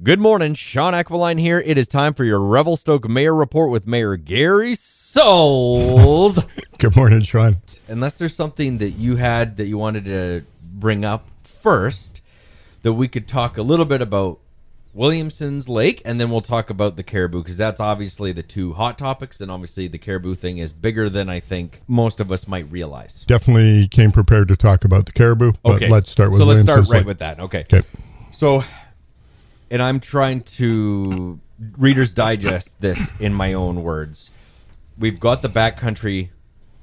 Good morning, Sean Aqualine here. It is time for your Revelstoke Mayor Report with Mayor Gary Souls. Good morning, Sean. Unless there's something that you had that you wanted to bring up first, that we could talk a little bit about Williamson's Lake, and then we'll talk about the Caribou, because that's obviously the two hot topics, and obviously the Caribou thing is bigger than I think most of us might realize. Definitely came prepared to talk about the Caribou, but okay. Let's start with So let's Williamson's start right Lake. with that. Okay. Okay. So, and I'm trying to Reader's Digest this in my own words. We've got the backcountry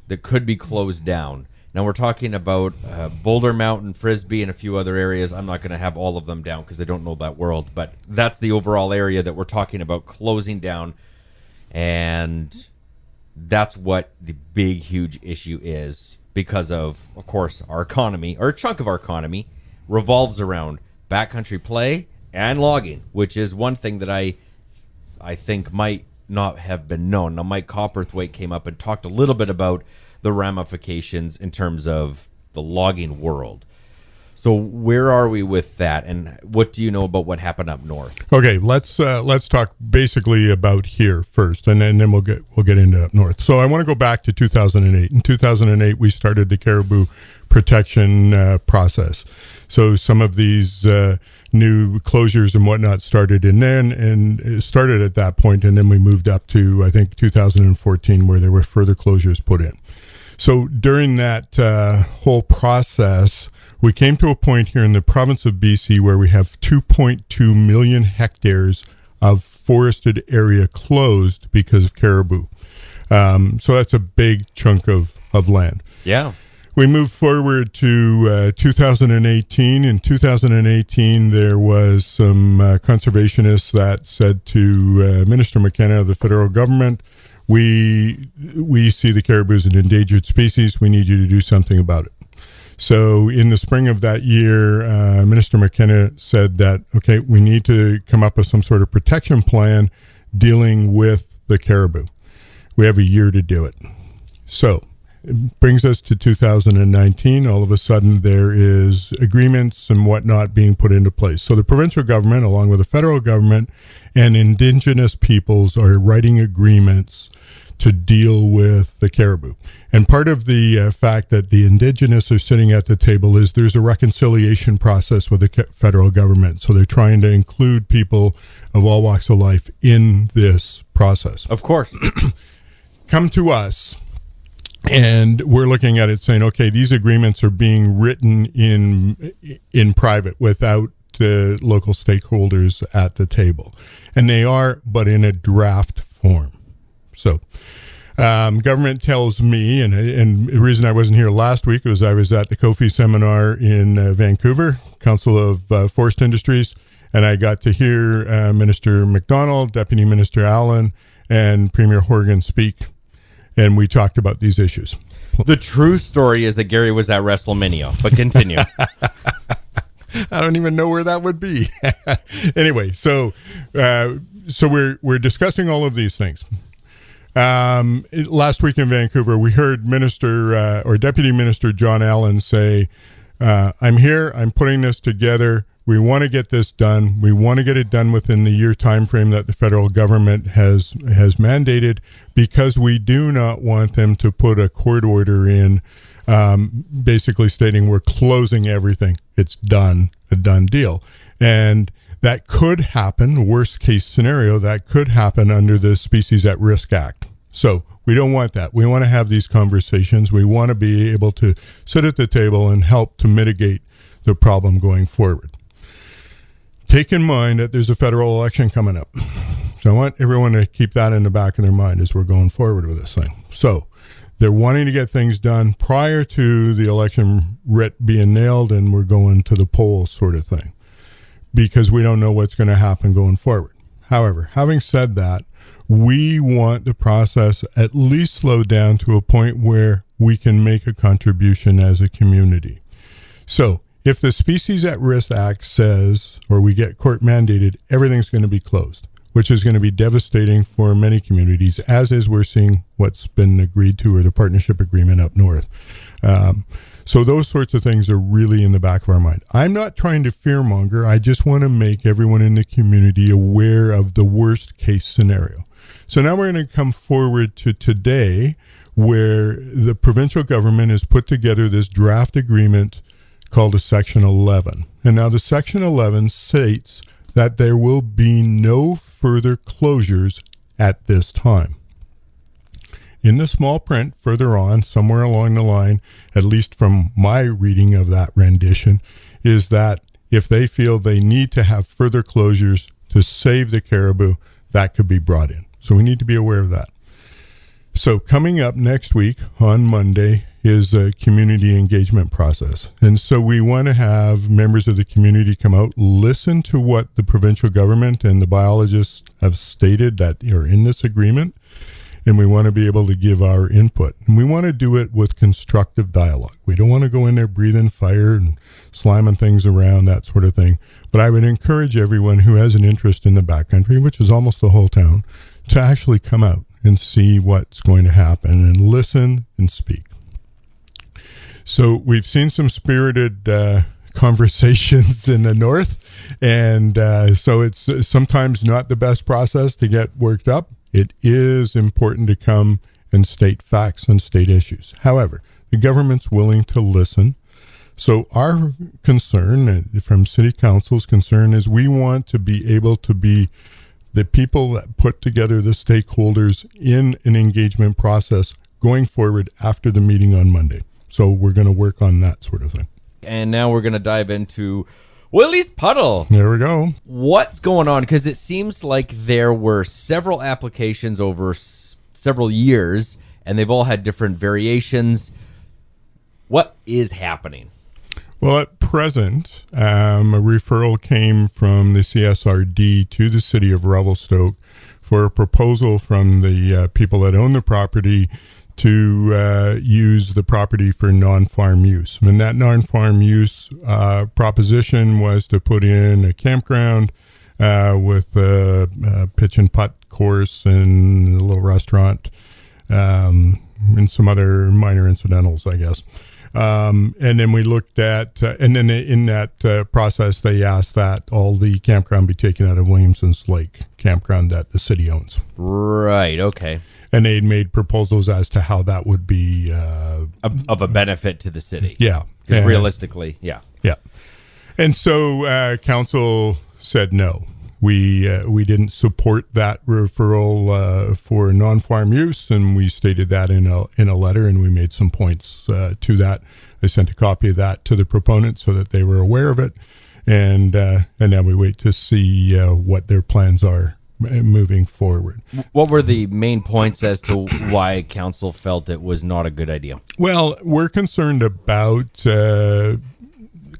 that could be closed down. Now we're talking about Boulder Mountain, Frisbee, and a few other areas. I'm not going to have all of them down because I don't know that world, but that's the overall area that we're talking about closing down, and that's what the big, huge issue is because of course, our economy, or a chunk of our economy, revolves around backcountry play and logging, which is one thing that I think might not have been known. Now, Mike Copperthwaite came up and talked a little bit about the ramifications in terms of the logging world. So where are we with that, and what do you know about what happened up north? Okay, let's talk basically about here first, and then we'll get into up north. So I want to go back to 2008. In 2008, we started the Caribou Protection process. So some of these new closures and whatnot started it started at that point, and then we moved up to, I think, 2014, where there were further closures put in. So during that whole process, we came to a point here in the province of BC where we have 2.2 million hectares of forested area closed because of caribou. So that's a big chunk of land. Yeah. We moved forward to 2018. In 2018, there was some conservationists that said to Minister McKenna of the federal government, we see the caribou as an endangered species. We need you to do something about it. So in the spring of that year, Minister McKenna said that, okay, we need to come up with some sort of protection plan dealing with the caribou. We have a year to do it. So it brings us to 2019. All of a sudden, there is agreements and whatnot being put into place. So the provincial government, along with the federal government and Indigenous peoples, are writing agreements to deal with the caribou. And part of the fact that the Indigenous are sitting at the table is there's a reconciliation process with the federal government. So they're trying to include people of all walks of life in this process. Of course. Come to us, and we're looking at it saying, okay, these agreements are being written in private without the local stakeholders at the table. And they are, but in a draft form. So government tells me, and the reason I wasn't here last week was I was at the Kofi seminar in Vancouver, Council of Forest Industries, and I got to hear Minister McDonald, Deputy Minister Allen, and Premier Horgan speak, and we talked about these issues. The true story is that Gary was at WrestleMania, but continue. I don't even know where that would be. Anyway, so we're discussing all of these things. Last week in Vancouver, we heard Deputy Minister John Allen say, I'm here, I'm putting this together. We want to get this done. We want to get it done within the year time frame that the federal government has mandated, because we do not want them to put a court order in basically stating we're closing everything. It's done, a done deal. And that could happen, worst case scenario, that could happen under the Species at Risk Act. So we don't want that. We want to have these conversations. We want to be able to sit at the table and help to mitigate the problem going forward. Take in mind that there's a federal election coming up. So I want everyone to keep that in the back of their mind as we're going forward with this thing. So they're wanting to get things done prior to the election writ being nailed and we're going to the polls, sort of thing, because we don't know what's going to happen going forward. However, having said that, we want the process at least slowed down to a point where we can make a contribution as a community. So if the Species at Risk Act says, or we get court mandated, everything's going to be closed, which is going to be devastating for many communities, as is we're seeing what's been agreed to, or the partnership agreement up north. So those sorts of things are really in the back of our mind. I'm not trying to fearmonger. I just want to make everyone in the community aware of the worst case scenario. So now we're going to come forward to today, where the provincial government has put together this draft agreement called a Section 11. And now the Section 11 states that there will be no further closures at this time. In the small print further on, somewhere along the line, at least from my reading of that rendition, is that if they feel they need to have further closures to save the caribou, that could be brought in. So we need to be aware of that. So coming up next week on Monday is a community engagement process. And so we want to have members of the community come out, listen to what the provincial government and the biologists have stated that are in this agreement, and we want to be able to give our input. And we want to do it with constructive dialogue. We don't want to go in there breathing fire and slamming things around, that sort of thing. But I would encourage everyone who has an interest in the backcountry, which is almost the whole town, to actually come out and see what's going to happen and listen and speak. So we've seen some spirited conversations in the north, and so it's sometimes not the best process to get worked up. It is important to come and state facts and state issues. However, the government's willing to listen. So our concern, from City Council's concern, is we want to be able to be the people that put together the stakeholders in an engagement process going forward after the meeting on Monday. So we're going to work on that sort of thing. And now we're going to dive into Willie's Puddle. There we go. What's going on? Because it seems like there were several applications over several years, and they've all had different variations. What is happening? Well, at present, a referral came from the CSRD to the city of Revelstoke for a proposal from the people that own the property to use the property for non-farm use. And that non-farm use proposition was to put in a campground with a pitch and putt course and a little restaurant and some other minor incidentals, I guess. And then we looked at, and then in that process, they asked that all the campground be taken out of Williamson's Lake campground that the city owns. Right, okay. And they made proposals as to how that would be of a benefit to the city. Yeah. Because realistically, yeah. Yeah. And so council said no. We didn't support that referral for non-farm use, and we stated that in a letter, and we made some points to that. I sent a copy of that to the proponent so that they were aware of it, and now we wait to see what their plans are moving forward. What were the main points as to why council felt it was not a good idea? Well, we're concerned about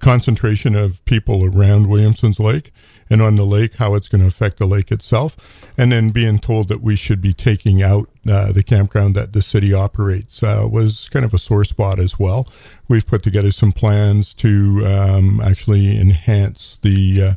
concentration of people around Williamson's Lake and on the lake, how it's going to affect the lake itself, and then being told that we should be taking out the campground that the city operates was kind of a sore spot as well. We've put together some plans to actually enhance the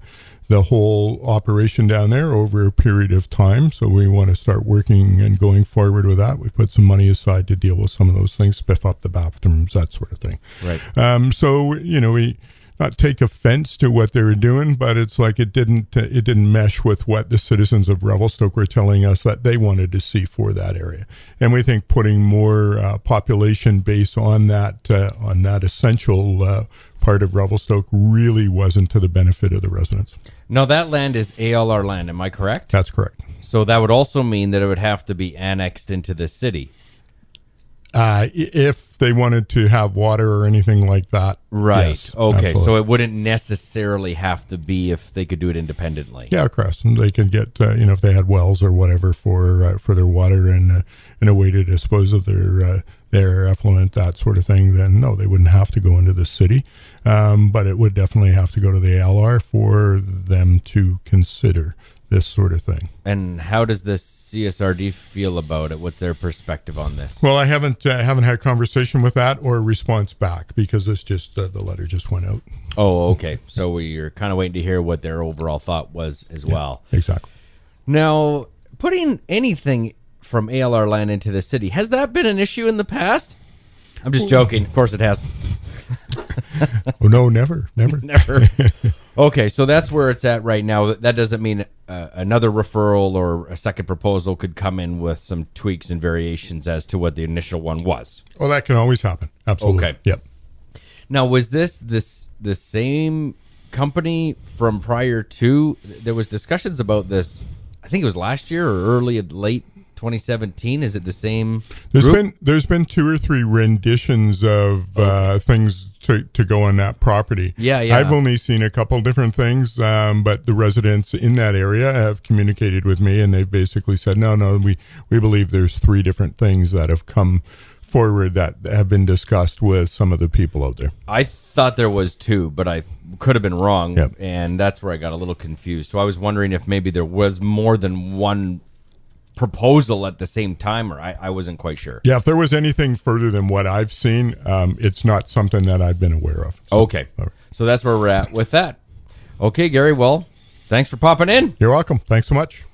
whole operation down there over a period of time. So we want to start working and going forward with that. We put some money aside to deal with some of those things, spiff up the bathrooms, that sort of thing. Right. So, we not take offense to what they were doing, but it's like it didn't mesh with what the citizens of Revelstoke were telling us that they wanted to see for that area. And we think putting more population base on that essential part of Revelstoke really wasn't to the benefit of the residents. Now, that land is ALR land, am I correct? That's correct. So that would also mean that it would have to be annexed into the city. If they wanted to have water or anything like that. Right. Yes, okay. absolutely. So it wouldn't necessarily have to be if they could do it independently. Yeah, correct. And they could get, if they had wells or whatever for their water and a way to dispose of their effluent, that sort of thing, then no, they wouldn't have to go into the city. But it would definitely have to go to the LR for them to consider this sort of thing. And how does the CSRD feel about it? What's their perspective on this? Well, I haven't had a conversation with that or a response back because it's just the letter just went out. Oh, okay. So we're kind of waiting to hear what their overall thought was as well. Exactly. Now, putting anything from ALR land into the city, has that been an issue in the past? I'm just joking. Of course it has. Oh no, never. Never. Okay, so that's where it's at right now. That doesn't mean another referral or a second proposal could come in with some tweaks and variations as to what the initial one was. Oh, that can always happen. Absolutely. Okay. Yep. Now, was this the same company from prior to? There was discussions about this. I think it was last year or late 2017. Is it the same? There's been 2 or 3 renditions of things to go on that property. Yeah. I've only seen a couple different things, but the residents in that area have communicated with me, and they've basically said, no, we believe there's 3 different things that have come forward that have been discussed with some of the people out there. I thought there was 2, but I could have been wrong, Yep. and that's where I got a little confused. So I was wondering if maybe there was more than one proposal at the same time, or I wasn't quite sure. Yeah, if there was anything further than what I've seen, it's not something that I've been aware of. So, Okay, so that's where we're at with that. Okay, Gary, well, thanks for popping in. You're welcome. Thanks so much.